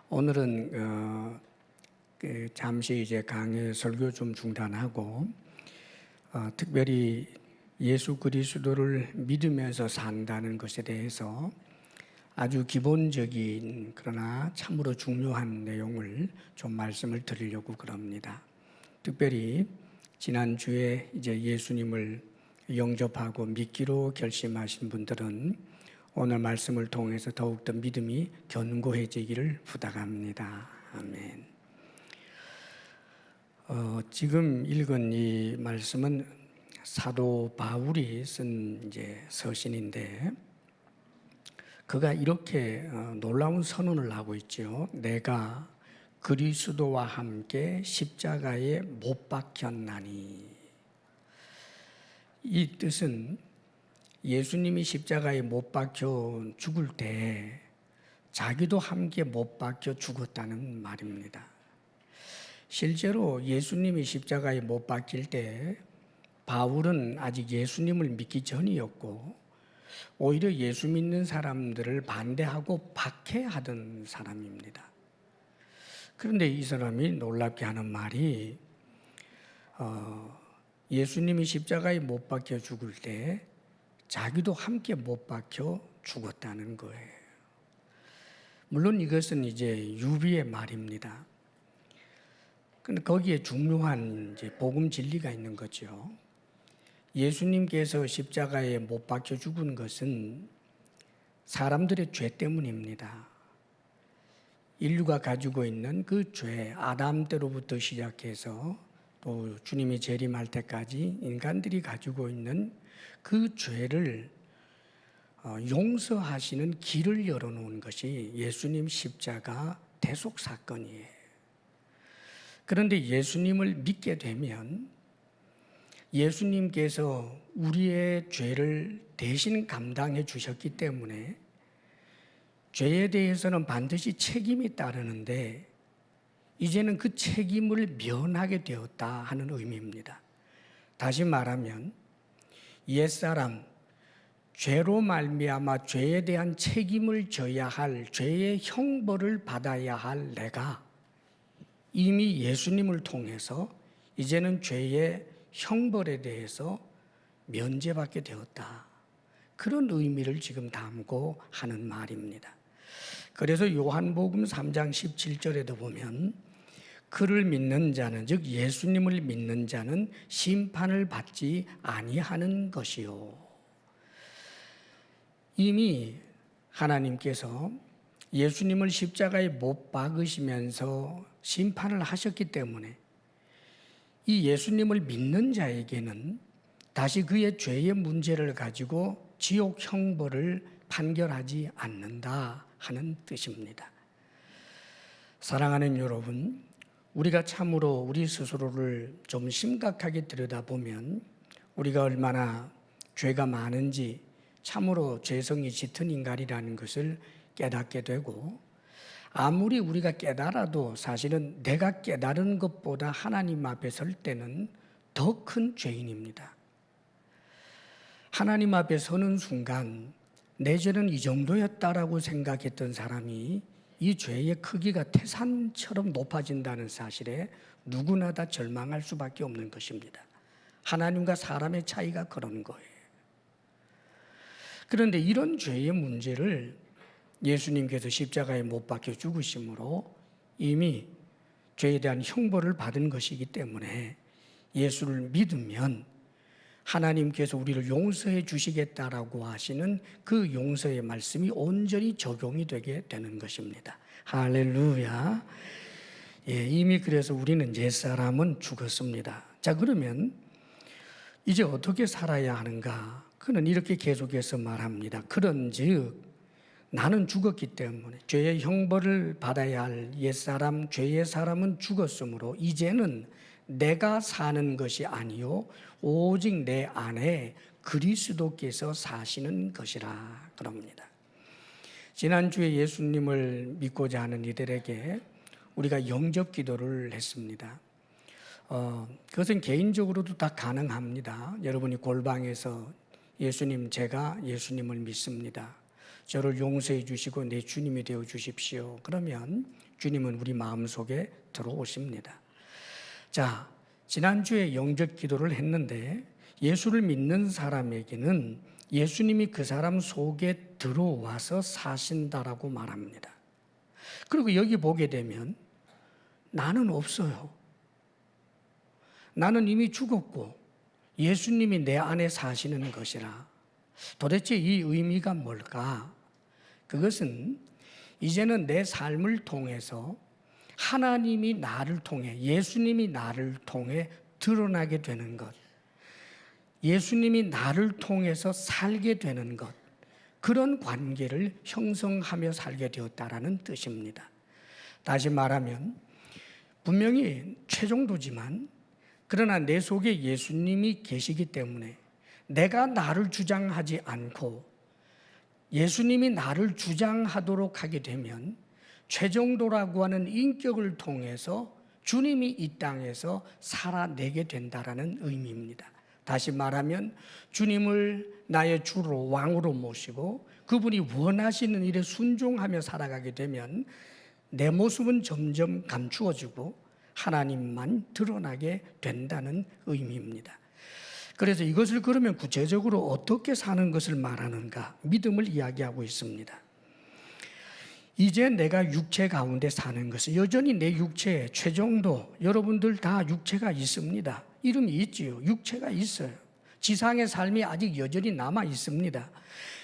오늘은 잠시 이제 강의 설교 좀 중단하고 특별히 예수 그리스도를 믿으면서 산다는 것에 대해서 아주 기본적인 그러나 참으로 중요한 내용을 좀 말씀을 드리려고 그럽니다. 특별히 지난주에 이제 예수님을 영접하고 믿기로 결심하신 분들은 오늘 말씀을 통해서 더욱더 믿음이 견고해지기를 부탁합니다. 아멘. 지금 읽은 이 말씀은 사도 바울이 쓴 이제 서신인데 그가 이렇게 놀라운 선언을 하고 있죠. 내가 그리스도와 함께 십자가에 못 박혔나니. 이 뜻은 예수님이 십자가에 못 박혀 죽을 때 자기도 함께 못 박혀 죽었다는 말입니다. 실제로 예수님이 십자가에 못 박힐 때 바울은 아직 예수님을 믿기 전이었고 오히려 예수 믿는 사람들을 반대하고 박해하던 사람입니다. 그런데 이 사람이 놀랍게 하는 말이 예수님이 십자가에 못 박혀 죽을 때 자기도 함께 못 박혀 죽었다는 거예요. 물론 이것은 이제 유비의 말입니다. 근데 거기에 중요한 이제 복음 진리가 있는 거죠. 예수님께서 십자가에 못 박혀 죽은 것은 사람들의 죄 때문입니다. 인류가 가지고 있는 그 죄, 아담 때로부터 시작해서 또 주님이 재림할 때까지 인간들이 가지고 있는 그 죄를 용서하시는 길을 열어놓은 것이 예수님 십자가 대속 사건이에요. 그런데 예수님을 믿게 되면 예수님께서 우리의 죄를 대신 감당해 주셨기 때문에 죄에 대해서는 반드시 책임이 따르는데 이제는 그 책임을 면하게 되었다 하는 의미입니다. 다시 말하면 옛사람, 죄로 말미암아 죄에 대한 책임을 져야 할 죄의 형벌을 받아야 할 내가 이미 예수님을 통해서 이제는 죄의 형벌에 대해서 면제받게 되었다. 그런 의미를 지금 담고 하는 말입니다. 그래서 요한복음 3장 17절에도 보면 그를 믿는 자는 즉 예수님을 믿는 자는 심판을 받지 아니하는 것이요. 이미 하나님께서 예수님을 십자가에 못 박으시면서 심판을 하셨기 때문에 이 예수님을 믿는 자에게는 다시 그의 죄의 문제를 가지고 지옥 형벌을 판결하지 않는다 하는 뜻입니다. 사랑하는 여러분, 우리가 참으로 우리 스스로를 좀 심각하게 들여다보면 우리가 얼마나 죄가 많은지 참으로 죄성이 짙은 인간이라는 것을 깨닫게 되고 아무리 우리가 깨달아도 사실은 내가 깨달은 것보다 하나님 앞에 설 때는 더 큰 죄인입니다. 하나님 앞에 서는 순간 내 죄는 이 정도였다라고 생각했던 사람이 이 죄의 크기가 태산처럼 높아진다는 사실에 누구나 다 절망할 수밖에 없는 것입니다. 하나님과 사람의 차이가 그런 거예요. 그런데 이런 죄의 문제를 예수님께서 십자가에 못 박혀 죽으심으로 이미 죄에 대한 형벌을 받은 것이기 때문에 예수를 믿으면 하나님께서 우리를 용서해 주시겠다라고 하시는 그 용서의 말씀이 온전히 적용이 되게 되는 것입니다. 할렐루야. 이미 그래서 우리는 옛사람은 죽었습니다. 자, 그러면 이제 어떻게 살아야 하는가? 그는 이렇게 계속해서 말합니다. 그런즉 나는 죽었기 때문에 죄의 형벌을 받아야 할 옛사람, 죄의 사람은 죽었으므로 이제는 내가 사는 것이 아니요 오직 내 안에 그리스도께서 사시는 것이라 그럽니다. 지난주에 예수님을 믿고자 하는 이들에게 우리가 영접 기도를 했습니다. 그것은 개인적으로도 다 가능합니다. 여러분이 골방에서 예수님, 제가 예수님을 믿습니다. 저를 용서해 주시고 내 주님이 되어 주십시오. 그러면 주님은 우리 마음속에 들어오십니다. 자, 지난주에 영접 기도를 했는데 예수를 믿는 사람에게는 예수님이 그 사람 속에 들어와서 사신다라고 말합니다. 그리고 여기 보게 되면 나는 없어요. 나는 이미 죽었고 예수님이 내 안에 사시는 것이라. 도대체 이 의미가 뭘까? 그것은 이제는 내 삶을 통해서 하나님이 나를 통해, 예수님이 나를 통해 드러나게 되는 것, 예수님이 나를 통해서 살게 되는 것, 그런 관계를 형성하며 살게 되었다라는 뜻입니다. 다시 말하면 분명히 최종도지만 그러나 내 속에 예수님이 계시기 때문에 내가 나를 주장하지 않고 예수님이 나를 주장하도록 하게 되면 최종도라고 하는 인격을 통해서 주님이 이 땅에서 살아내게 된다라는 의미입니다. 다시 말하면 주님을 나의 주로 왕으로 모시고 그분이 원하시는 일에 순종하며 살아가게 되면 내 모습은 점점 감추어지고 하나님만 드러나게 된다는 의미입니다. 그래서 이것을 그러면 구체적으로 어떻게 사는 것을 말하는가? 믿음을 이야기하고 있습니다. 이제 내가 육체 가운데 사는 것은 여전히 내 육체에 최종도 여러분들 다 육체가 있습니다. 이름이 있지요. 육체가 있어요. 지상의 삶이 아직 여전히 남아 있습니다.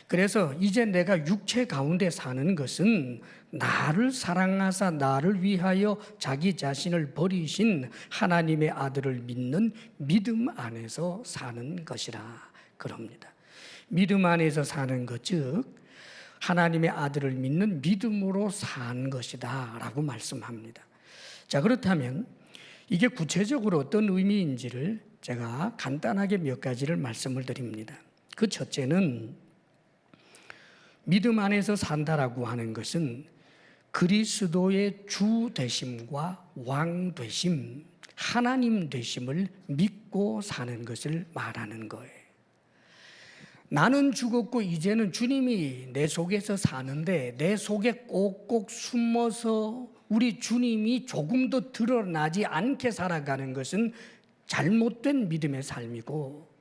그래서 이제 내가 육체 가운데 사는 것은 나를 사랑하사 나를 위하여 자기 자신을 버리신 하나님의 아들을 믿는 믿음 안에서 사는 것이라 그럽니다. 믿음 안에서 사는 것, 즉 하나님의 아들을 믿는 믿음으로 산 것이다 라고 말씀합니다. 자, 그렇다면 이게 구체적으로 어떤 의미인지를 제가 간단하게 몇 가지를 말씀을 드립니다. 그 첫째는 믿음 안에서 산다라고 하는 것은 그리스도의 주 되심과 왕 되심, 하나님 되심을 믿고 사는 것을 말하는 거예요. 나는 죽었고 이제는 주님이 내 속에서 사는데 내 속에 꼭꼭 숨어서 우리 주님이 조금 더 드러나지 않게 살아가는 것은 잘못된 믿음의 삶이고,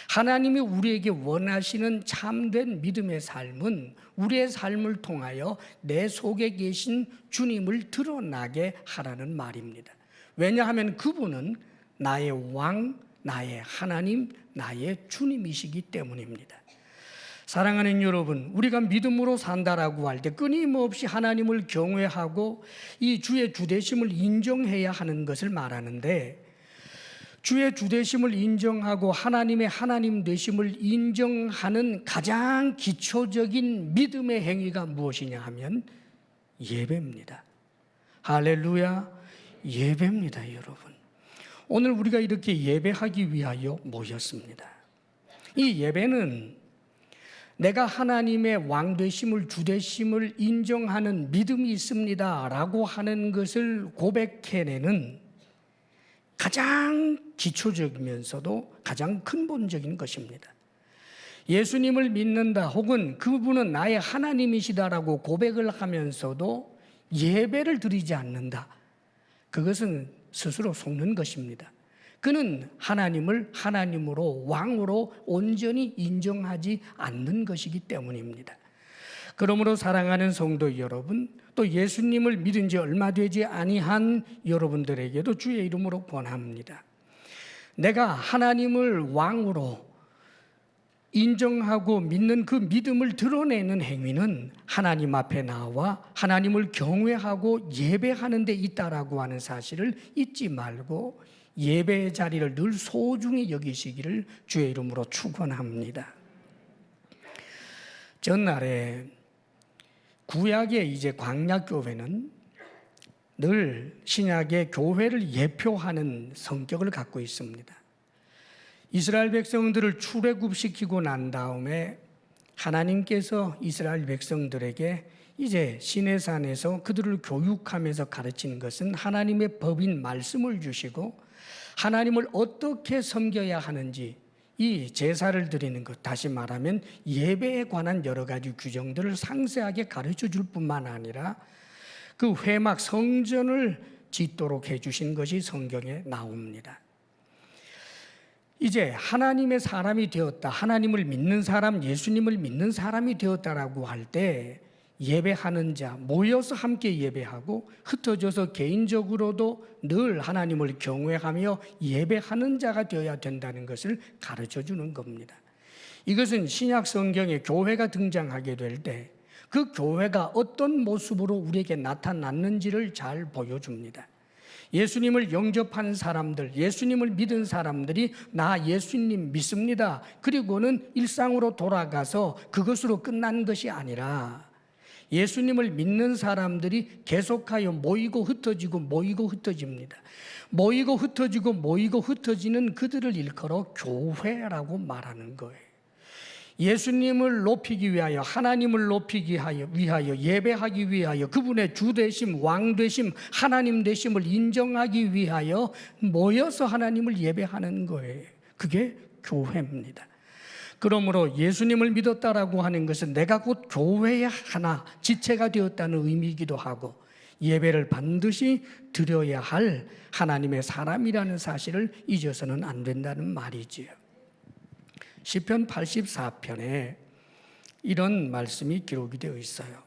하나님이 우리에게 원하시는 참된 믿음의 삶은 우리의 삶을 통하여 내 속에 계신 주님을 드러나게 하라는 말입니다. 왜냐하면 그분은 나의 왕, 나의 하나님, 나의 주님이시기 때문입니다. 사랑하는 여러분, 우리가 믿음으로 산다라고 할 때 끊임없이 하나님을 경외하고 이 주의 주되심을 인정해야 하는 것을 말하는데, 주의 주되심을 인정하고 하나님의 하나님 되심을 인정하는 가장 기초적인 믿음의 행위가 무엇이냐 하면 예배입니다. 할렐루야, 예배입니다. 여러분, 오늘 우리가 이렇게 예배하기 위하여 모였습니다. 이 예배는 내가 하나님의 왕 되심을, 주 되심을 인정하는 믿음이 있습니다 라고 하는 것을 고백해내는 가장 기초적이면서도 가장 근본적인 것입니다. 예수님을 믿는다 혹은 그분은 나의 하나님이시다라고 고백을 하면서도 예배를 드리지 않는다, 그것은 스스로 속는 것입니다. 그는 하나님을 하나님으로 왕으로 온전히 인정하지 않는 것이기 때문입니다. 그러므로 사랑하는 성도 여러분, 또 예수님을 믿은 지 얼마 되지 아니한 여러분들에게도 주의 이름으로 권합니다. 내가 하나님을 왕으로 인정하고 믿는 그 믿음을 드러내는 행위는 하나님 앞에 나와 하나님을 경외하고 예배하는 데 있다라고 하는 사실을 잊지 말고 예배의 자리를 늘 소중히 여기시기를 주의 이름으로 축원합니다. 전날에 구약의 이제 광야교회는 늘 신약의 교회를 예표하는 성격을 갖고 있습니다. 이스라엘 백성들을 출애굽시키고 난 다음에 하나님께서 이스라엘 백성들에게 이제 시내산에서 그들을 교육하면서 가르치는 것은 하나님의 법인 말씀을 주시고 하나님을 어떻게 섬겨야 하는지 이 제사를 드리는 것, 다시 말하면 예배에 관한 여러 가지 규정들을 상세하게 가르쳐 줄 뿐만 아니라 그 회막 성전을 짓도록 해주신 것이 성경에 나옵니다. 이제 하나님의 사람이 되었다, 하나님을 믿는 사람, 예수님을 믿는 사람이 되었다라고 할 때 예배하는 자, 모여서 함께 예배하고 흩어져서 개인적으로도 늘 하나님을 경외하며 예배하는 자가 되어야 된다는 것을 가르쳐 주는 겁니다. 이것은 신약 성경에 교회가 등장하게 될 때 그 교회가 어떤 모습으로 우리에게 나타났는지를 잘 보여줍니다. 예수님을 영접한 사람들, 예수님을 믿은 사람들이 나 예수님 믿습니다. 그리고는 일상으로 돌아가서 그것으로 끝난 것이 아니라 예수님을 믿는 사람들이 계속하여 모이고 흩어지고 모이고 흩어집니다. 모이고 흩어지고 모이고 흩어지는 그들을 일컬어 교회라고 말하는 거예요. 예수님을 높이기 위하여, 하나님을 높이기 위하여, 예배하기 위하여, 그분의 주 되심, 왕 되심, 하나님 되심을 인정하기 위하여 모여서 하나님을 예배하는 거예요. 그게 교회입니다. 그러므로 예수님을 믿었다라고 하는 것은 내가 곧 교회의 하나, 지체가 되었다는 의미이기도 하고 예배를 반드시 드려야 할 하나님의 사람이라는 사실을 잊어서는 안 된다는 말이지요. 시편 84편에 이런 말씀이 기록이 되어 있어요.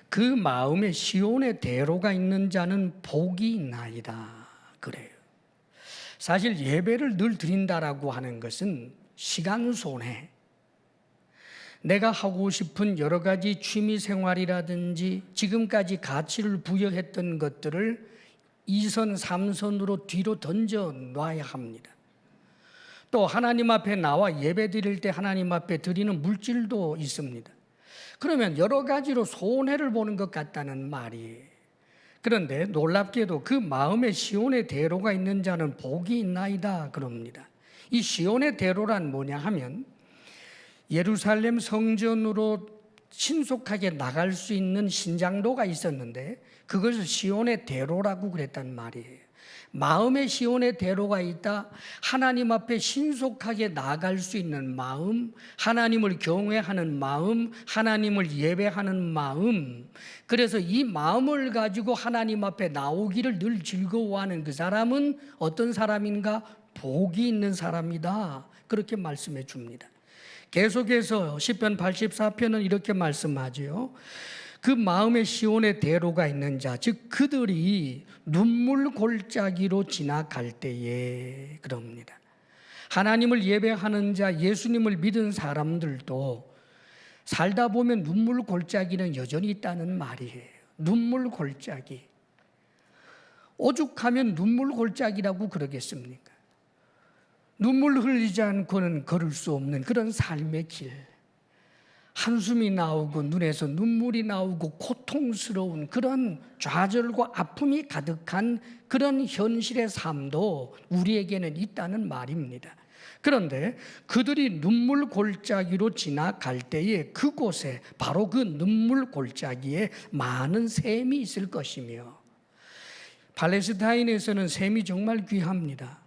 그 마음에 시온의 대로가 있는 자는 복이 있나이다. 그래요. 사실 예배를 늘 드린다라고 하는 것은 시간 손해, 내가 하고 싶은 여러 가지 취미 생활이라든지 지금까지 가치를 부여했던 것들을 2선, 3선으로 뒤로 던져 놔야 합니다. 또 하나님 앞에 나와 예배 드릴 때 하나님 앞에 드리는 물질도 있습니다. 그러면 여러 가지로 손해를 보는 것 같다는 말이에요. 그런데 놀랍게도 그 마음에 시온의 대로가 있는 자는 복이 있나이다 그럽니다. 이 시온의 대로란 뭐냐 하면 예루살렘 성전으로 신속하게 나갈 수 있는 신장로가 있었는데 그것을 시온의 대로라고 그랬단 말이에요. 마음의 시온의 대로가 있다. 하나님 앞에 신속하게 나아갈 수 있는 마음, 하나님을 경외하는 마음, 하나님을 예배하는 마음. 그래서 이 마음을 가지고 하나님 앞에 나오기를 늘 즐거워하는 그 사람은 어떤 사람인가? 복이 있는 사람이다. 그렇게 말씀해 줍니다. 계속해서 시편 84편은 이렇게 말씀하죠. 그 마음의 시온의 대로가 있는 자, 즉 그들이 눈물 골짜기로 지나갈 때에 그럽니다. 하나님을 예배하는 자, 예수님을 믿은 사람들도 살다 보면 눈물 골짜기는 여전히 있다는 말이에요. 눈물 골짜기. 오죽하면 눈물 골짜기라고 그러겠습니까? 눈물 흘리지 않고는 걸을 수 없는 그런 삶의 길. 한숨이 나오고 눈에서 눈물이 나오고 고통스러운 그런 좌절과 아픔이 가득한 그런 현실의 삶도 우리에게는 있다는 말입니다. 그런데 그들이 눈물 골짜기로 지나갈 때에 그곳에 바로 그 눈물 골짜기에 많은 샘이 있을 것이며 팔레스타인에서는 샘이 정말 귀합니다.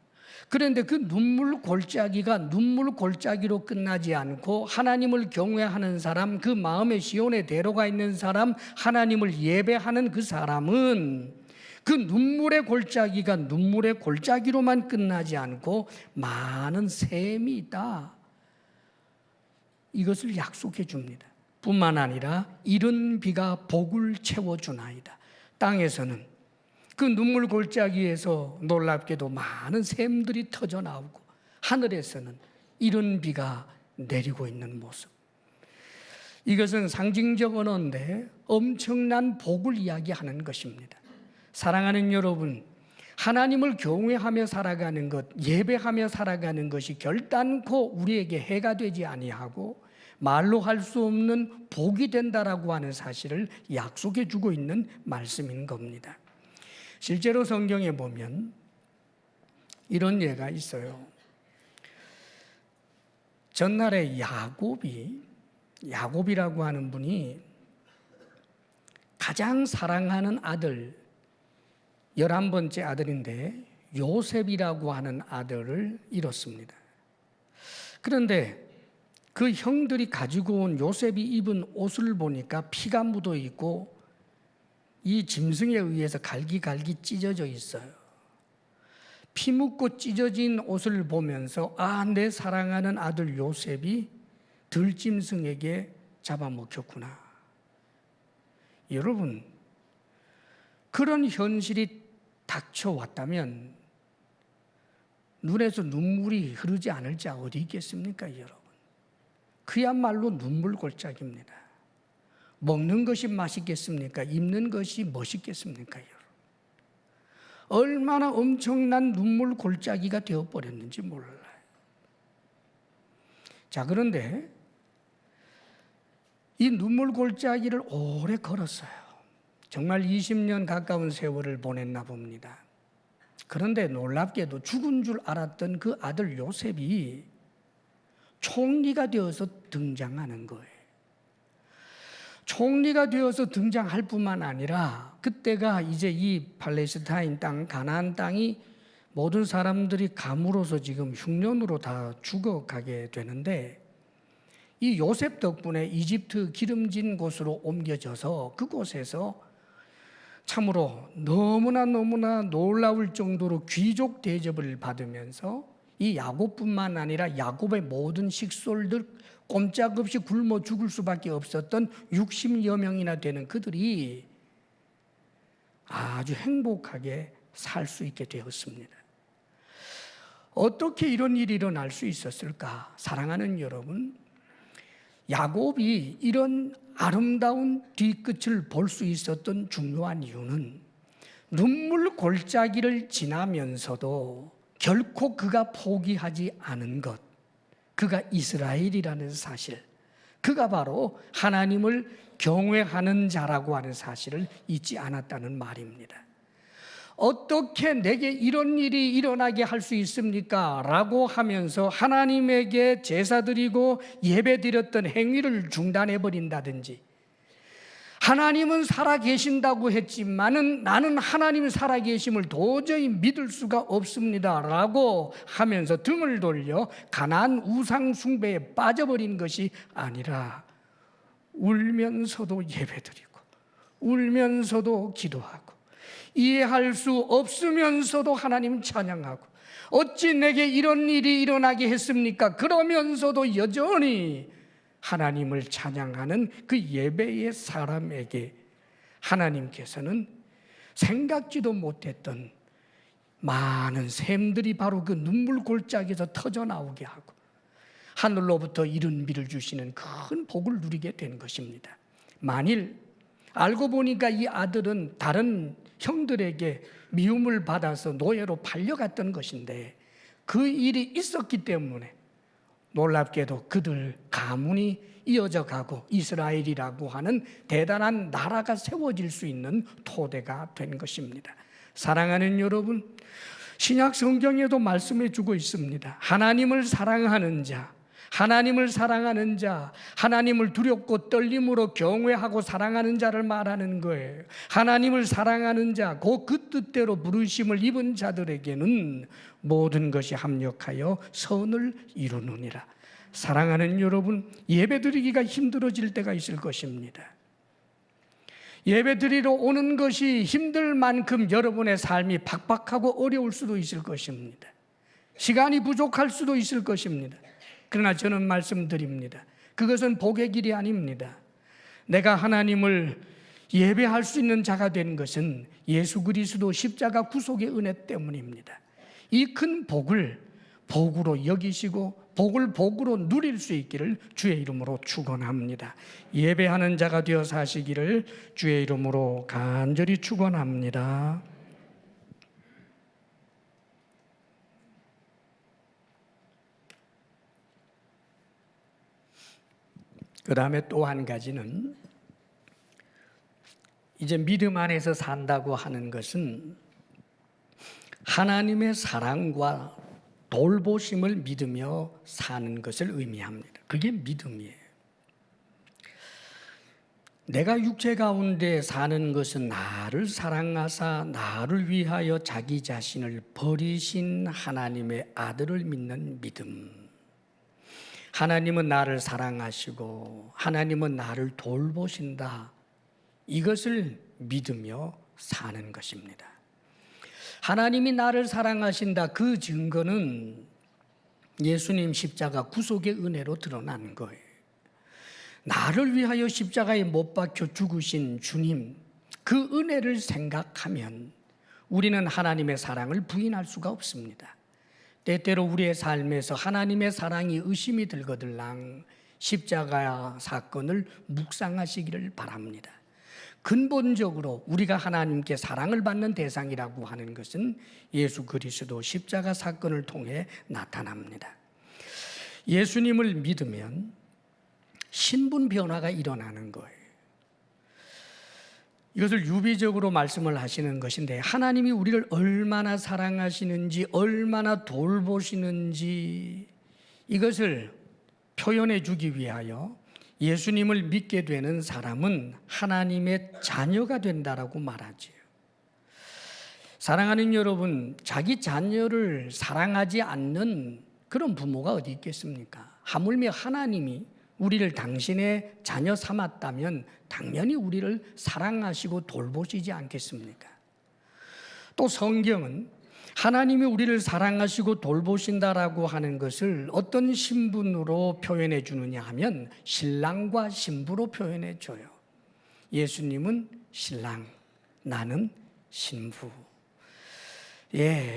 그런데 그 눈물 골짜기가 눈물 골짜기로 끝나지 않고 하나님을 경외하는 사람, 그 마음의 시온의 대로가 있는 사람, 하나님을 예배하는 그 사람은 그 눈물의 골짜기가 눈물의 골짜기로만 끝나지 않고 많은 샘이 있다. 이것을 약속해 줍니다. 뿐만 아니라 이른 비가 복을 채워주나이다. 땅에서는 그 눈물 골짜기에서 놀랍게도 많은 샘들이 터져 나오고 하늘에서는 이른 비가 내리고 있는 모습. 이것은 상징적 언어인데 엄청난 복을 이야기하는 것입니다. 사랑하는 여러분, 하나님을 경외하며 살아가는 것, 예배하며 살아가는 것이 결단코 우리에게 해가 되지 아니하고 말로 할 수 없는 복이 된다라고 하는 사실을 약속해 주고 있는 말씀인 겁니다. 실제로 성경에 보면 이런 예가 있어요. 전날에 야곱이라고 하는 분이 가장 사랑하는 아들, 11번째 아들인데 요셉이라고 하는 아들을 잃었습니다. 그런데 그 형들이 가지고 온 요셉이 입은 옷을 보니까 피가 묻어 있고 이 짐승에 의해서 갈기갈기 찢어져 있어요. 피 묻고 찢어진 옷을 보면서 내 사랑하는 아들 요셉이 들짐승에게 잡아먹혔구나. 여러분, 그런 현실이 닥쳐왔다면 눈에서 눈물이 흐르지 않을 자 어디 있겠습니까, 여러분? 그야말로 눈물 골짜기입니다. 먹는 것이 맛있겠습니까? 입는 것이 멋있겠습니까, 여러분? 얼마나 엄청난 눈물 골짜기가 되어버렸는지 몰라요. 자, 그런데 이 눈물 골짜기를 오래 걸었어요. 정말 20년 가까운 세월을 보냈나 봅니다. 그런데 놀랍게도 죽은 줄 알았던 그 아들 요셉이 총리가 되어서 등장하는 거예요. 총리가 되어서 등장할 뿐만 아니라 그때가 이제 이 팔레스타인 땅, 가나안 땅이 모든 사람들이 감으로서 지금 흉년으로 다 죽어가게 되는데 이 요셉 덕분에 이집트 기름진 곳으로 옮겨져서 그곳에서 참으로 너무나 놀라울 정도로 귀족 대접을 받으면서 이 야곱뿐만 아니라 야곱의 모든 식솔들 꼼짝없이 굶어 죽을 수밖에 없었던 60여 명이나 되는 그들이 아주 행복하게 살 수 있게 되었습니다. 어떻게 이런 일이 일어날 수 있었을까? 사랑하는 여러분, 야곱이 이런 아름다운 뒤끝을 볼 수 있었던 중요한 이유는 눈물 골짜기를 지나면서도 결코 그가 포기하지 않은 것, 그가 이스라엘이라는 사실, 그가 바로 하나님을 경외하는 자라고 하는 사실을 잊지 않았다는 말입니다. 어떻게 내게 이런 일이 일어나게 할 수 있습니까? 라고 하면서 하나님에게 제사 드리고 예배 드렸던 행위를 중단해 버린다든지, 하나님은 살아계신다고 했지만은 나는 하나님 살아계심을 도저히 믿을 수가 없습니다 라고 하면서 등을 돌려 가나안 우상 숭배에 빠져버린 것이 아니라 울면서도 예배드리고 울면서도 기도하고 이해할 수 없으면서도 하나님 찬양하고 어찌 내게 이런 일이 일어나게 했습니까? 그러면서도 여전히 하나님을 찬양하는 그 예배의 사람에게 하나님께서는 생각지도 못했던 많은 샘들이 바로 그 눈물 골짜기에서 터져 나오게 하고 하늘로부터 이른 비를 주시는 큰 복을 누리게 된 것입니다. 만일 알고 보니까 이 아들은 다른 형들에게 미움을 받아서 노예로 팔려갔던 것인데 그 일이 있었기 때문에 놀랍게도 그들 가문이 이어져 가고 이스라엘이라고 하는 대단한 나라가 세워질 수 있는 토대가 된 것입니다. 사랑하는 여러분, 신약 성경에도 말씀해 주고 있습니다. 하나님을 사랑하는 자, 하나님을 사랑하는 자, 하나님을 두렵고 떨림으로 경외하고 사랑하는 자를 말하는 거예요. 하나님을 사랑하는 자, 그 뜻대로 부르심을 입은 자들에게는 모든 것이 합력하여 선을 이루느니라. 사랑하는 여러분, 예배드리기가 힘들어질 때가 있을 것입니다. 예배드리러 오는 것이 힘들 만큼 여러분의 삶이 팍팍하고 어려울 수도 있을 것입니다. 시간이 부족할 수도 있을 것입니다. 그러나 저는 말씀드립니다. 그것은 복의 길이 아닙니다. 내가 하나님을 예배할 수 있는 자가 된 것은 예수 그리스도 십자가 구속의 은혜 때문입니다. 이 큰 복을 복으로 여기시고 복을 복으로 누릴 수 있기를 주의 이름으로 축원합니다. 예배하는 자가 되어 사시기를 주의 이름으로 간절히 축원합니다. 그 다음에 또 한 가지는 이제 믿음 안에서 산다고 하는 것은 하나님의 사랑과 돌보심을 믿으며 사는 것을 의미합니다. 그게 믿음이에요. 내가 육체 가운데 사는 것은 나를 사랑하사 나를 위하여 자기 자신을 버리신 하나님의 아들을 믿는 믿음. 하나님은 나를 사랑하시고 하나님은 나를 돌보신다. 이것을 믿으며 사는 것입니다. 하나님이 나를 사랑하신다. 그 증거는 예수님 십자가 구속의 은혜로 드러나는 거예요. 나를 위하여 십자가에 못 박혀 죽으신 주님, 그 은혜를 생각하면 우리는 하나님의 사랑을 부인할 수가 없습니다. 때때로 우리의 삶에서 하나님의 사랑이 의심이 들거들랑 십자가 사건을 묵상하시기를 바랍니다. 근본적으로 우리가 하나님께 사랑을 받는 대상이라고 하는 것은 예수 그리스도 십자가 사건을 통해 나타납니다. 예수님을 믿으면 신분 변화가 일어나는 거예요. 이것을 유비적으로 말씀을 하시는 것인데, 하나님이 우리를 얼마나 사랑하시는지, 얼마나 돌보시는지 이것을 표현해 주기 위하여 예수님을 믿게 되는 사람은 하나님의 자녀가 된다라고 말하지요. 사랑하는 여러분, 자기 자녀를 사랑하지 않는 그런 부모가 어디 있겠습니까? 하물며 하나님이 우리를 당신의 자녀 삼았다면 당연히 우리를 사랑하시고 돌보시지 않겠습니까? 또 성경은 하나님이 우리를 사랑하시고 돌보신다라고 하는 것을 어떤 신분으로 표현해 주느냐 하면 신랑과 신부로 표현해 줘요. 예수님은 신랑, 나는 신부.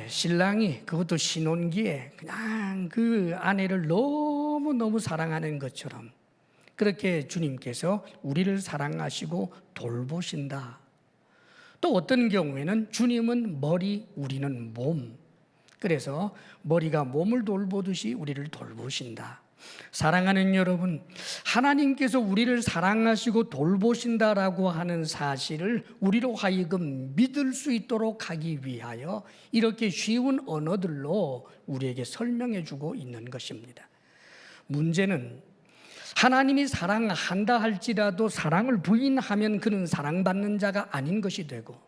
신랑이 그것도 신혼기에 그냥 그 아내를 너무너무 사랑하는 것처럼 그렇게 주님께서 우리를 사랑하시고 돌보신다. 또 어떤 경우에는 주님은 머리, 우리는 몸. 그래서 머리가 몸을 돌보듯이 우리를 돌보신다. 사랑하는 여러분, 하나님께서 우리를 사랑하시고 돌보신다라고 하는 사실을 우리로 하여금 믿을 수 있도록 하기 위하여 이렇게 쉬운 언어들로 우리에게 설명해 주고 있는 것입니다. 문제는 하나님이 사랑한다 할지라도 사랑을 부인하면 그는 사랑받는 자가 아닌 것이 되고,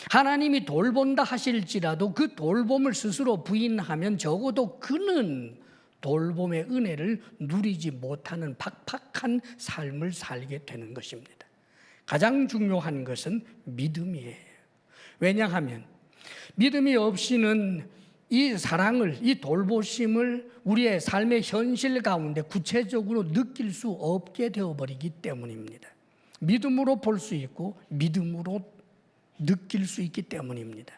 하나님이 돌본다 하실지라도 그 돌봄을 스스로 부인하면 적어도 그는 돌봄의 은혜를 누리지 못하는 팍팍한 삶을 살게 되는 것입니다. 가장 중요한 것은 믿음이에요. 왜냐하면 믿음이 없이는 이 사랑을, 이 돌보심을 우리의 삶의 현실 가운데 구체적으로 느낄 수 없게 되어버리기 때문입니다. 믿음으로 볼 수 있고 믿음으로 느낄 수 있기 때문입니다.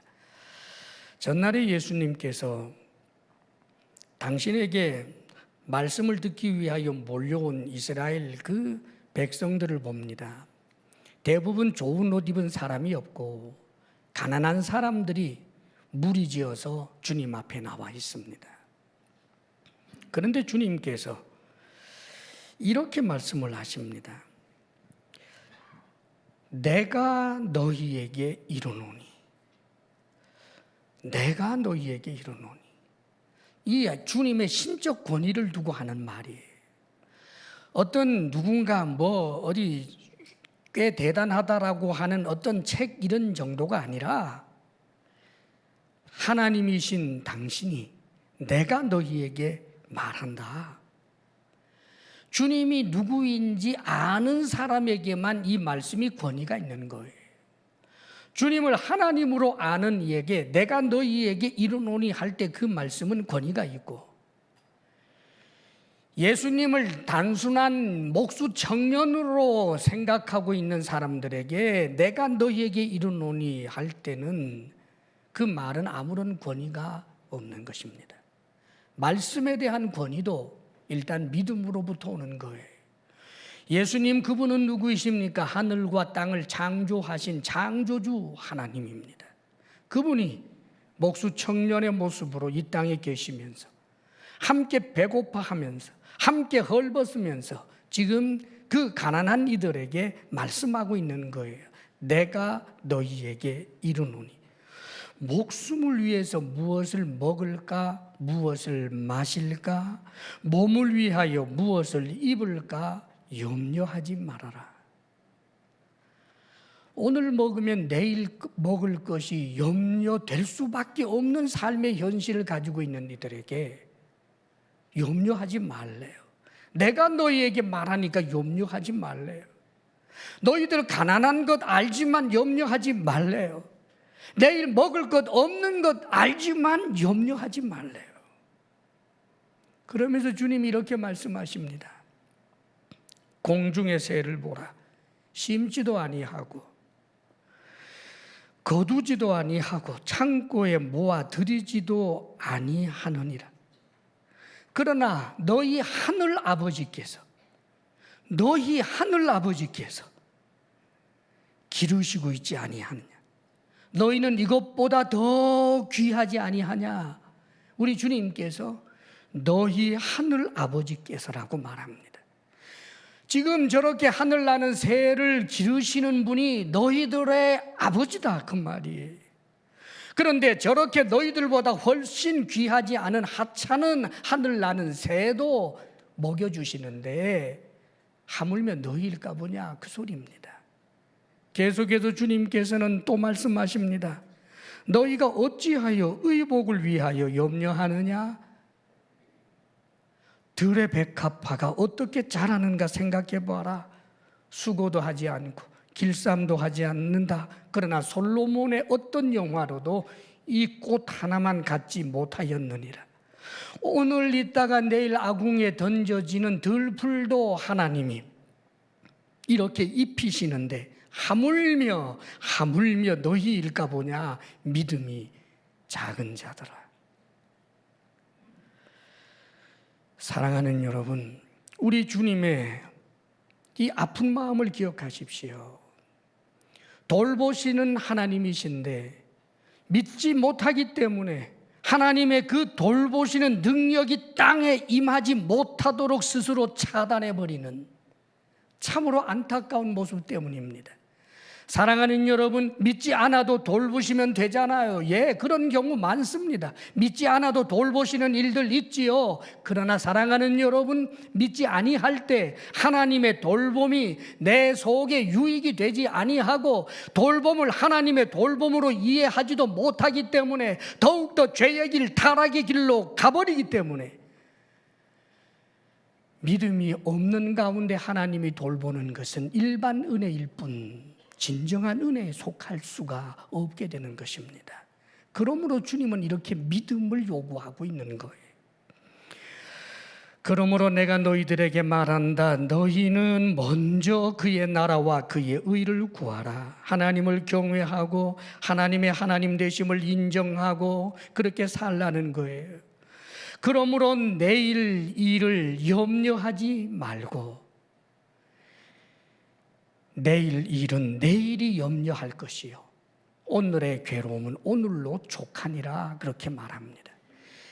전날에 예수님께서 당신에게 말씀을 듣기 위하여 몰려온 이스라엘 그 백성들을 봅니다. 대부분 좋은 옷 입은 사람이 없고 가난한 사람들이 무리지어서 주님 앞에 나와 있습니다. 그런데 주님께서 이렇게 말씀을 하십니다. 내가 너희에게 이르노니, 내가 너희에게 이르노니. 이 주님의 신적 권위를 두고 하는 말이에요. 어떤 누군가 어디 꽤 대단하다라고 하는 어떤 책 이런 정도가 아니라 하나님이신 당신이 내가 너희에게 말한다. 주님이 누구인지 아는 사람에게만 이 말씀이 권위가 있는 거예요. 주님을 하나님으로 아는 이에게 내가 너희에게 이르노니 할 때 그 말씀은 권위가 있고, 예수님을 단순한 목수 청년으로 생각하고 있는 사람들에게 내가 너희에게 이르노니 할 때는 그 말은 아무런 권위가 없는 것입니다. 말씀에 대한 권위도 일단 믿음으로부터 오는 거예요. 예수님 그분은 누구이십니까? 하늘과 땅을 창조하신 창조주 하나님입니다. 그분이 목수 청년의 모습으로 이 땅에 계시면서 함께 배고파하면서 함께 헐벗으면서 지금 그 가난한 이들에게 말씀하고 있는 거예요. 내가 너희에게 이르노니. 목숨을 위해서 무엇을 먹을까, 무엇을 마실까, 몸을 위하여 무엇을 입을까 염려하지 말아라. 오늘 먹으면 내일 먹을 것이 염려될 수밖에 없는 삶의 현실을 가지고 있는 이들에게 염려하지 말래요. 내가 너희에게 말하니까 염려하지 말래요. 너희들 가난한 것 알지만 염려하지 말래요. 내일 먹을 것 없는 것 알지만 염려하지 말래요. 그러면서 주님이 이렇게 말씀하십니다. 공중의 새를 보라. 심지도 아니하고 거두지도 아니하고 창고에 모아 들이지도 아니하느니라. 그러나 너희 하늘 아버지께서 기르시고 있지 아니하느냐. 너희는 이것보다 더 귀하지 아니하냐. 우리 주님께서 너희 하늘 아버지께서라고 말합니다. 지금 저렇게 하늘 나는 새를 기르시는 분이 너희들의 아버지다 그 말이에요. 그런데 저렇게 너희들보다 훨씬 귀하지 않은 하찮은 하늘 나는 새도 먹여주시는데 하물며 너희일까 보냐 그 소리입니다. 계속해서 주님께서는 또 말씀하십니다. 너희가 어찌하여 의복을 위하여 염려하느냐? 들의 백합화가 어떻게 자라는가 생각해 봐라. 수고도 하지 않고 길쌈도 하지 않는다. 그러나 솔로몬의 어떤 영화로도 이 꽃 하나만 갖지 못하였느니라. 오늘 있다가 내일 아궁에 던져지는 들풀도 하나님이 이렇게 입히시는데 하물며 너희일까 보냐. 믿음이 작은 자들아. 사랑하는 여러분, 우리 주님의 이 아픈 마음을 기억하십시오. 돌보시는 하나님이신데 믿지 못하기 때문에 하나님의 그 돌보시는 능력이 땅에 임하지 못하도록 스스로 차단해버리는 참으로 안타까운 모습 때문입니다. 사랑하는 여러분, 믿지 않아도 돌보시면 되잖아요. 예, 그런 경우 많습니다. 믿지 않아도 돌보시는 일들 있지요. 그러나 사랑하는 여러분, 믿지 아니할 때 하나님의 돌봄이 내 속에 유익이 되지 아니하고 돌봄을 하나님의 돌봄으로 이해하지도 못하기 때문에 더욱더 죄의 길, 타락의 길로 가버리기 때문에 믿음이 없는 가운데 하나님이 돌보는 것은 일반 은혜일 뿐 진정한 은혜에 속할 수가 없게 되는 것입니다. 그러므로 주님은 이렇게 믿음을 요구하고 있는 거예요. 그러므로 내가 너희들에게 말한다. 너희는 먼저 그의 나라와 그의 의를 구하라. 하나님을 경외하고 하나님의 하나님 되심을 인정하고 그렇게 살라는 거예요. 그러므로 내일 일을 염려하지 말고 내일 일은 내일이 염려할 것이요 오늘의 괴로움은 오늘로 족하니라 그렇게 말합니다.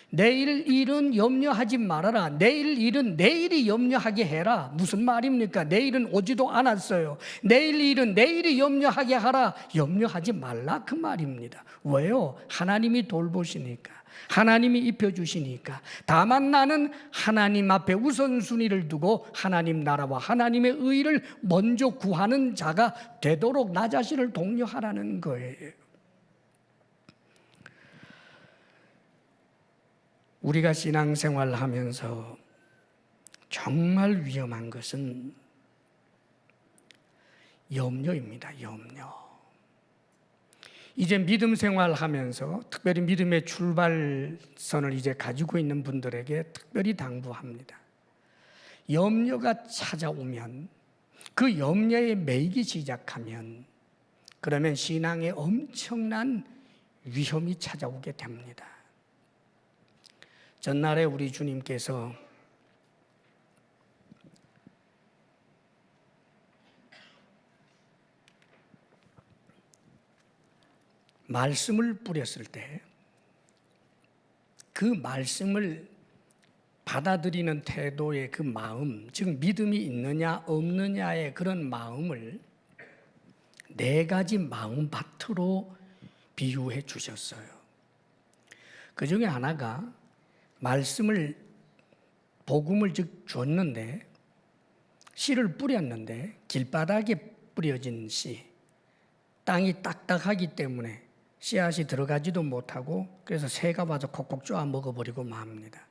내일 일은 염려하지 말아라. 내일 일은 내일이 염려하게 해라. 무슨 말입니까? 내일은 오지도 않았어요. 내일 일은 내일이 염려하게 하라. 염려하지 말라 그 말입니다. 왜요? 하나님이 돌보시니까, 하나님이 입혀주시니까. 다만 나는 하나님 앞에 우선순위를 두고 하나님 나라와 하나님의 의를 먼저 구하는 자가 되도록 나 자신을 독려하라는 거예요. 우리가 신앙생활을 하면서 정말 위험한 것은 염려입니다. 염려. 이제 믿음 생활하면서 특별히 믿음의 출발선을 이제 가지고 있는 분들에게 특별히 당부합니다. 염려가 찾아오면 그 염려에 매이기 시작하면 그러면 신앙에 엄청난 위험이 찾아오게 됩니다. 전날에 우리 주님께서 말씀을 뿌렸을 때 그 말씀을 받아들이는 태도의 그 마음, 즉 믿음이 있느냐 없느냐의 그런 마음을 4가지 마음밭으로 비유해 주셨어요. 그 중에 하나가 말씀을, 복음을 즉 줬는데 씨를 뿌렸는데 길바닥에 뿌려진 씨, 땅이 딱딱하기 때문에 씨앗이 들어가지도 못하고 그래서 새가 와서 콕콕 쪼아 먹어버리고 맙니다.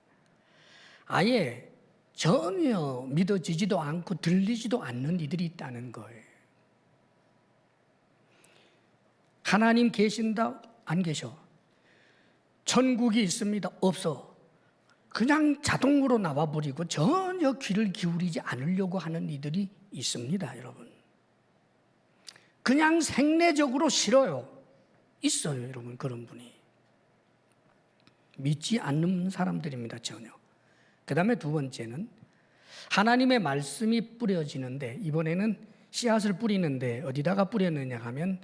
아예 전혀 믿어지지도 않고 들리지도 않는 이들이 있다는 거예요. 하나님 계신다? 안 계셔. 천국이 있습니다? 없어. 그냥 자동으로 나와버리고 전혀 귀를 기울이지 않으려고 하는 이들이 있습니다, 여러분. 그냥 생내적으로 싫어요. 있어요, 여러분, 그런 분이. 믿지 않는 사람들입니다, 전혀. 그 다음에 두 번째는 하나님의 말씀이 뿌려지는데, 이번에는 씨앗을 뿌리는데 어디다가 뿌렸느냐 하면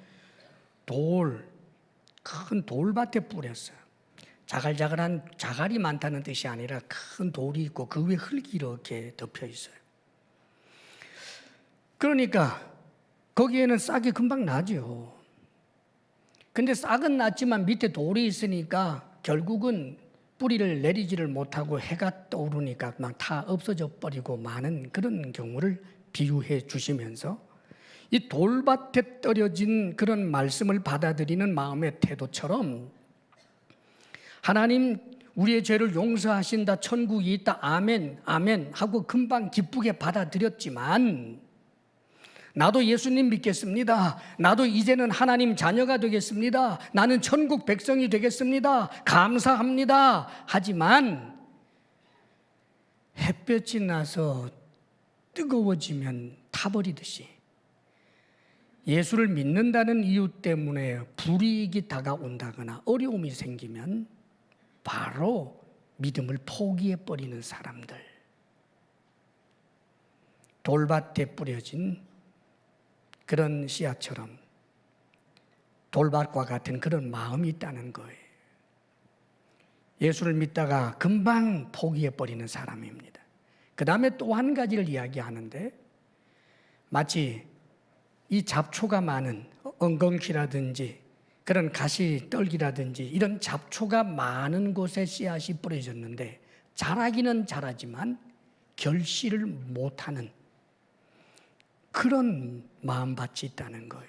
큰 돌밭에 뿌렸어요. 자갈자갈한 자갈이 많다는 뜻이 아니라 큰 돌이 있고 그 위에 흙이 이렇게 덮여 있어요. 그러니까 거기에는 싹이 금방 나죠. 근데 싹은 났지만 밑에 돌이 있으니까 결국은 뿌리를 내리지를 못하고 해가 떠오르니까 막 다 없어져 버리고 많은 그런 경우를 비유해 주시면서 이 돌밭에 떨어진 그런 말씀을 받아들이는 마음의 태도처럼 하나님 우리의 죄를 용서하신다, 천국이 있다, 아멘, 아멘 하고 금방 기쁘게 받아들였지만 나도 예수님 믿겠습니다. 나도 이제는 하나님 자녀가 되겠습니다. 나는 천국 백성이 되겠습니다. 감사합니다. 하지만 햇볕이 나서 뜨거워지면 타버리듯이 예수를 믿는다는 이유 때문에 불이익이 다가온다거나 어려움이 생기면 바로 믿음을 포기해버리는 사람들. 돌밭에 뿌려진 그런 씨앗처럼 돌밭과 같은 그런 마음이 있다는 거예요. 예수를 믿다가 금방 포기해버리는 사람입니다. 그 다음에 또 한 가지를 이야기하는데 마치 이 잡초가 많은 엉겅퀴라든지 그런 가시떨기라든지 이런 잡초가 많은 곳에 씨앗이 뿌려졌는데 자라기는 자라지만 결실을 못하는 그런 마음밭이 있다는 거예요.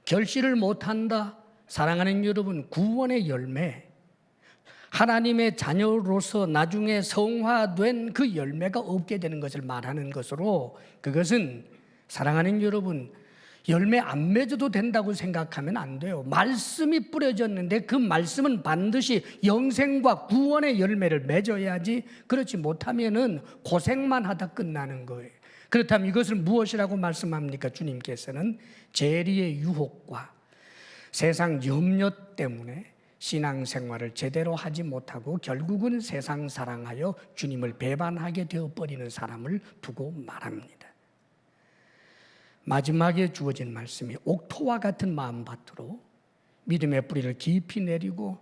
결실을 못한다. 사랑하는 여러분, 구원의 열매, 하나님의 자녀로서 나중에 성화된 그 열매가 없게 되는 것을 말하는 것으로 그것은 사랑하는 여러분, 열매 안 맺어도 된다고 생각하면 안 돼요. 말씀이 뿌려졌는데 그 말씀은 반드시 영생과 구원의 열매를 맺어야지, 그렇지 못하면은 고생만 하다 끝나는 거예요. 그렇다면 이것을 무엇이라고 말씀합니까? 주님께서는 재리의 유혹과 세상 염려 때문에 신앙생활을 제대로 하지 못하고 결국은 세상 사랑하여 주님을 배반하게 되어버리는 사람을 두고 말합니다. 마지막에 주어진 말씀이 옥토와 같은 마음밭으로 믿음의 뿌리를 깊이 내리고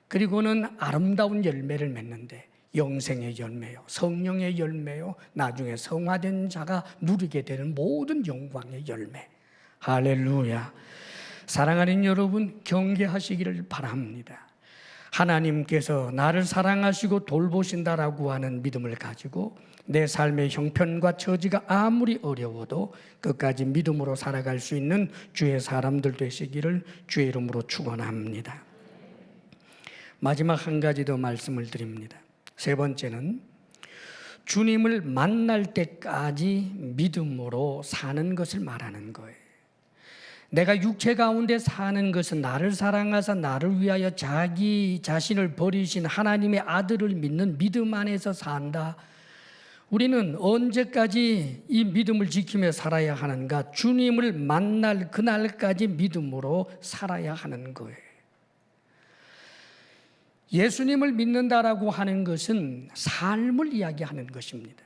그리고는 아름다운 열매를 맺는데 영생의 열매요, 성령의 열매요, 나중에 성화된 자가 누리게 되는 모든 영광의 열매. 할렐루야. 사랑하는 여러분, 경계하시기를 바랍니다. 하나님께서 나를 사랑하시고 돌보신다라고 하는 믿음을 가지고 내 삶의 형편과 처지가 아무리 어려워도 끝까지 믿음으로 살아갈 수 있는 주의 사람들 되시기를 주의 이름으로 축원합니다. 마지막 한 가지 더 말씀을 드립니다. 세 번째는 주님을 만날 때까지 믿음으로 사는 것을 말하는 거예요. 내가 육체 가운데 사는 것은 나를 사랑하사 나를 위하여 자기 자신을 버리신 하나님의 아들을 믿는 믿음 안에서 산다. 우리는 언제까지 이 믿음을 지키며 살아야 하는가? 주님을 만날 그날까지 믿음으로 살아야 하는 거예요. 예수님을 믿는다라고 하는 것은 삶을 이야기하는 것입니다.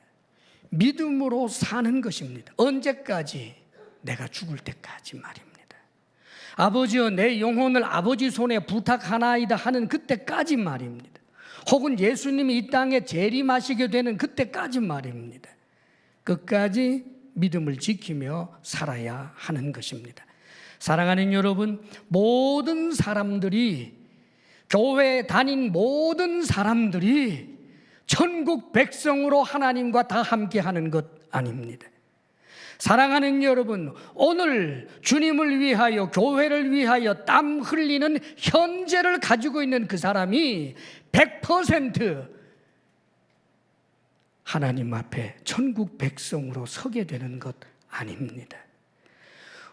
믿음으로 사는 것입니다. 언제까지? 내가 죽을 때까지 말입니다. 아버지여 내 영혼을 아버지 손에 부탁하나이다 하는 그때까지 말입니다. 혹은 예수님이 이 땅에 재림하시게 되는 그때까지 말입니다. 끝까지 믿음을 지키며 살아야 하는 것입니다. 사랑하는 여러분, 모든 사람들이, 교회에 다닌 모든 사람들이 천국 백성으로 하나님과 다 함께하는 것 아닙니다. 사랑하는 여러분, 오늘 주님을 위하여, 교회를 위하여 땀 흘리는 현재를 가지고 있는 그 사람이 100% 하나님 앞에 천국 백성으로 서게 되는 것 아닙니다.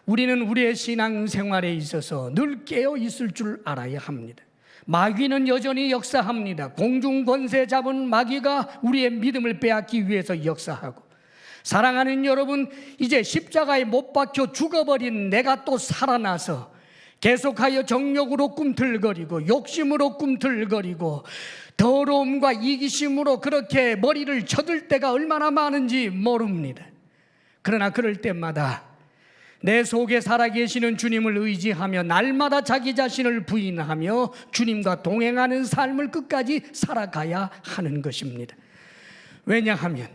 우리는 우리의 신앙생활에 있어서 늘 깨어 있을 줄 알아야 합니다. 마귀는 여전히 역사합니다. 공중 권세 잡은 마귀가 우리의 믿음을 빼앗기 위해서 역사하고, 사랑하는 여러분, 이제 십자가에 못 박혀 죽어버린 내가 또 살아나서 계속하여 정욕으로 꿈틀거리고 욕심으로 꿈틀거리고 더러움과 이기심으로 그렇게 머리를 쳐들 때가 얼마나 많은지 모릅니다. 그러나 그럴 때마다 내 속에 살아계시는 주님을 의지하며 날마다 자기 자신을 부인하며 주님과 동행하는 삶을 끝까지 살아가야 하는 것입니다. 왜냐하면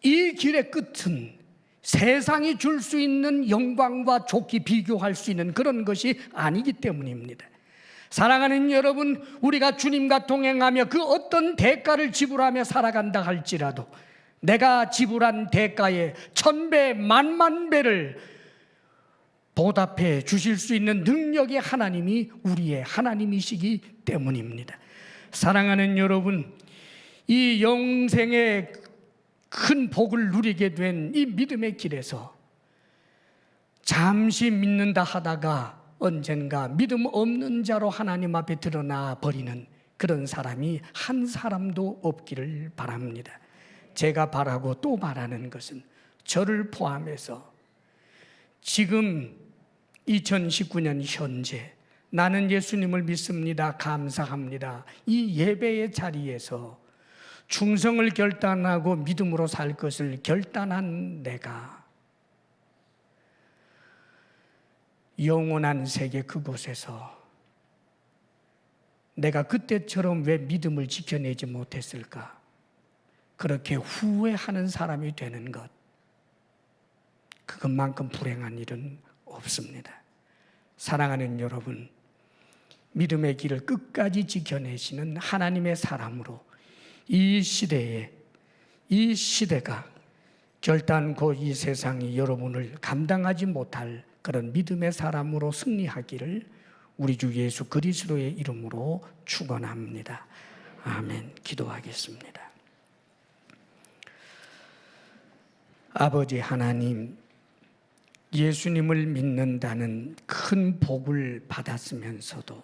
이 길의 끝은 세상이 줄 수 있는 영광과 좋게 비교할 수 있는 그런 것이 아니기 때문입니다. 사랑하는 여러분, 우리가 주님과 동행하며 그 어떤 대가를 지불하며 살아간다 할지라도 내가 지불한 대가의 1000배, 10,000,000배를 보답해 주실 수 있는 능력의 하나님이 우리의 하나님이시기 때문입니다. 사랑하는 여러분, 이 영생의 큰 복을 누리게 된 이 믿음의 길에서 잠시 믿는다 하다가 언젠가 믿음 없는 자로 하나님 앞에 드러나 버리는 그런 사람이 한 사람도 없기를 바랍니다. 제가 바라고 또 바라는 것은 저를 포함해서 지금 2019년 현재 나는 예수님을 믿습니다, 감사합니다, 이 예배의 자리에서 충성을 결단하고 믿음으로 살 것을 결단한 내가 영원한 세계 그곳에서 내가 그때처럼 왜 믿음을 지켜내지 못했을까, 그렇게 후회하는 사람이 되는 것, 그것만큼 불행한 일은 없습니다. 사랑하는 여러분, 믿음의 길을 끝까지 지켜내시는 하나님의 사람으로 이 시대에, 이 시대가 결단코 이 세상이 여러분을 감당하지 못할 그런 믿음의 사람으로 승리하기를 우리 주 예수 그리스도의 이름으로 축원합니다. 아멘. 기도하겠습니다. 아버지 하나님, 예수님을 믿는다는 큰 복을 받았으면서도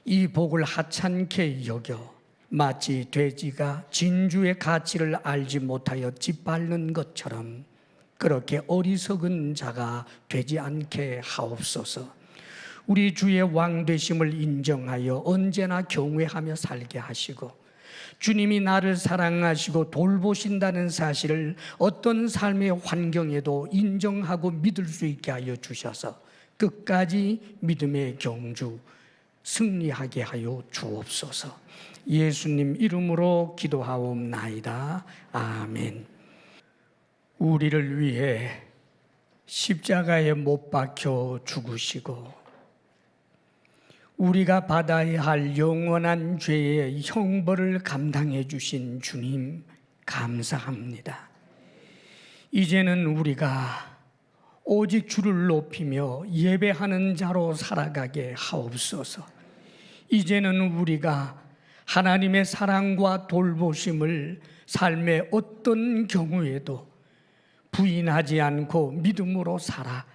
이 복을 하찮게 여겨 마치 돼지가 진주의 가치를 알지 못하여 짓밟는 것처럼 그렇게 어리석은 자가 되지 않게 하옵소서. 우리 주의 왕 되심을 인정하여 언제나 경외하며 살게 하시고, 주님이 나를 사랑하시고 돌보신다는 사실을 어떤 삶의 환경에도 인정하고 믿을 수 있게 하여 주셔서 끝까지 믿음의 경주 승리하게 하여 주옵소서. 예수님 이름으로 기도하옵나이다. 아멘. 우리를 위해 십자가에 못 박혀 죽으시고 우리가 받아야 할 영원한 죄의 형벌을 감당해 주신 주님 감사합니다. 이제는 우리가 오직 주를 높이며 예배하는 자로 살아가게 하옵소서. 이제는 우리가 하나님의 사랑과 돌보심을 삶의 어떤 경우에도 부인하지 않고 믿음으로 살아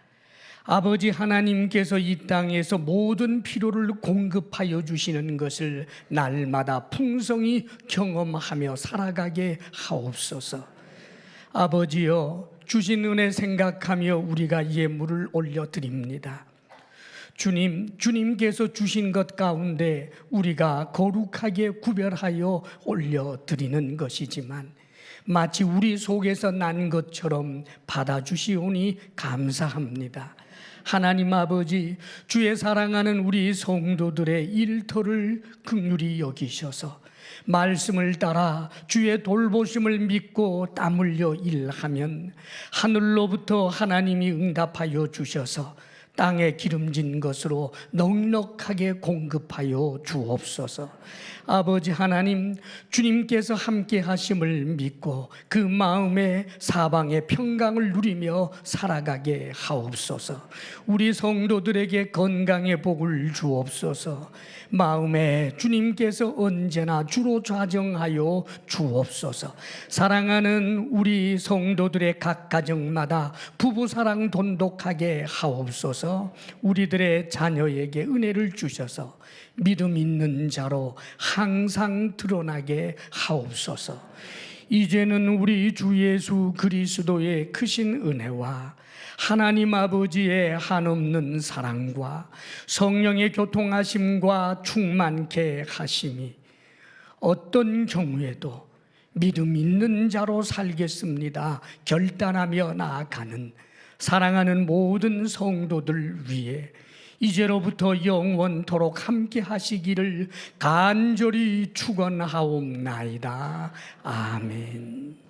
아버지 하나님께서 이 땅에서 모든 필요를 공급하여 주시는 것을 날마다 풍성히 경험하며 살아가게 하옵소서. 아버지여, 주신 은혜 생각하며 우리가 예물을 올려드립니다. 주님께서 주신 것 가운데 우리가 거룩하게 구별하여 올려드리는 것이지만 마치 우리 속에서 난 것처럼 받아주시오니 감사합니다. 하나님 아버지, 주의 사랑하는 우리 성도들의 일터를 긍휼히 여기셔서 말씀을 따라 주의 돌보심을 믿고 땀 흘려 일하면 하늘로부터 하나님이 응답하여 주셔서 땅에 기름진 것으로 넉넉하게 공급하여 주옵소서. 아버지 하나님, 주님께서 함께 하심을 믿고 그 마음에 사방의 평강을 누리며 살아가게 하옵소서. 우리 성도들에게 건강의 복을 주옵소서. 마음에 주님께서 언제나 주로 좌정하여 주옵소서. 사랑하는 우리 성도들의 각 가정마다 부부사랑 돈독하게 하옵소서. 우리들의 자녀에게 은혜를 주셔서 믿음 있는 자로 항상 드러나게 하옵소서. 이제는 우리 주 예수 그리스도의 크신 은혜와 하나님 아버지의 한없는 사랑과 성령의 교통하심과 충만케 하심이 어떤 경우에도 믿음 있는 자로 살겠습니다 결단하며 나아가는 사랑하는 모든 성도들 위해 이제로부터 영원토록 함께 하시기를 간절히 축원하옵나이다. 아멘.